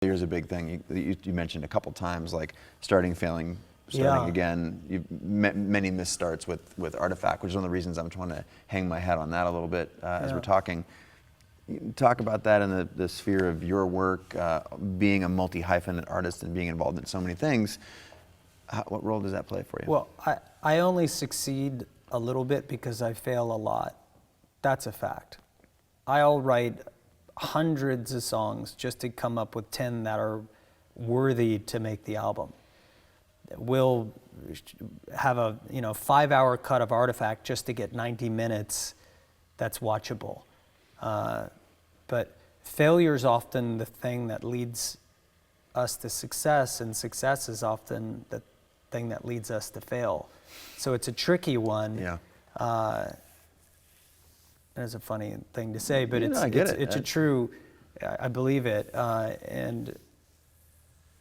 Here's a big thing you mentioned a couple times, like starting, failing, starting again. You've many misstarts with Artifact, which is one of the reasons I'm trying to hang my hat on that a little bit as we're talking. Talk about that in the sphere of your work, being a multi-hyphenate artist and being involved in so many things. What role does that play for you? Well, I only succeed a little bit because I fail a lot. That's a fact. I'll write hundreds of songs just to come up with 10 that are worthy to make the album. We'll have a 5-hour cut of Artifact just to get 90 minutes that's watchable. But failure is often the thing that leads us to success, and success is often the thing that leads us to fail. So it's a tricky one. Yeah. It's a funny thing to say, but it's a true, I believe it, and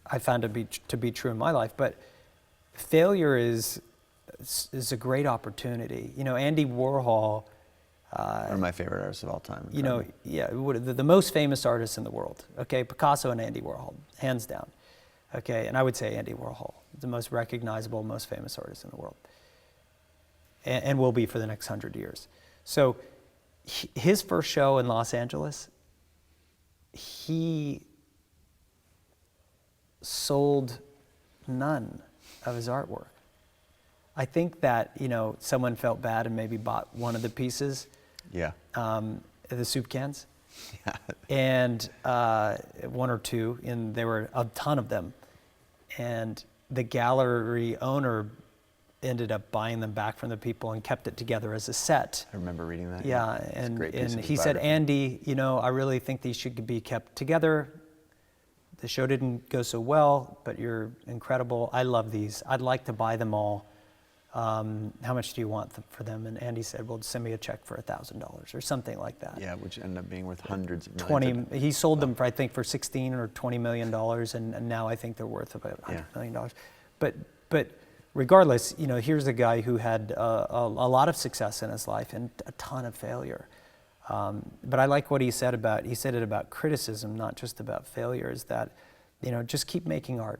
I found it to be true in my life. But failure is a great opportunity. Andy Warhol, one of my favorite artists of all time. The most famous artists in the world. Okay, Picasso and Andy Warhol, hands down. Okay, and I would say Andy Warhol, the most recognizable, most famous artist in the world, and will be for the next 100 years. So his first show in Los Angeles, he sold none of his artwork. I think that, someone felt bad and maybe bought one of the pieces. Yeah. The soup cans. Yeah. And one or two, and there were a ton of them. And the gallery owner ended up buying them back from the people and kept it together as a set. I remember reading that. Yeah, and he said, Andy, I really think these should be kept together. The show didn't go so well, but you're incredible. I love these. I'd like to buy them all. How much do you want for them? And Andy said, well, send me a check for $1,000 or something like that. Yeah, which ended up being worth hundreds of millions. He sold them for, I think, for $16 or $20 million, and now I think they're worth about $100 million. But regardless, here's a guy who had a lot of success in his life and a ton of failure. But I like what he said it about criticism, not just about failure, is that, just keep making art.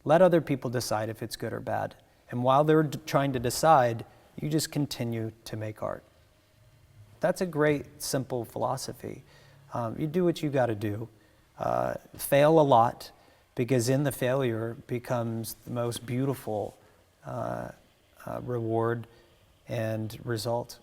Let other people decide if it's good or bad. And while they're trying to decide, you just continue to make art. That's a great, simple philosophy. You do what you got to do. Fail a lot, because in the failure becomes the most beautiful reward and result.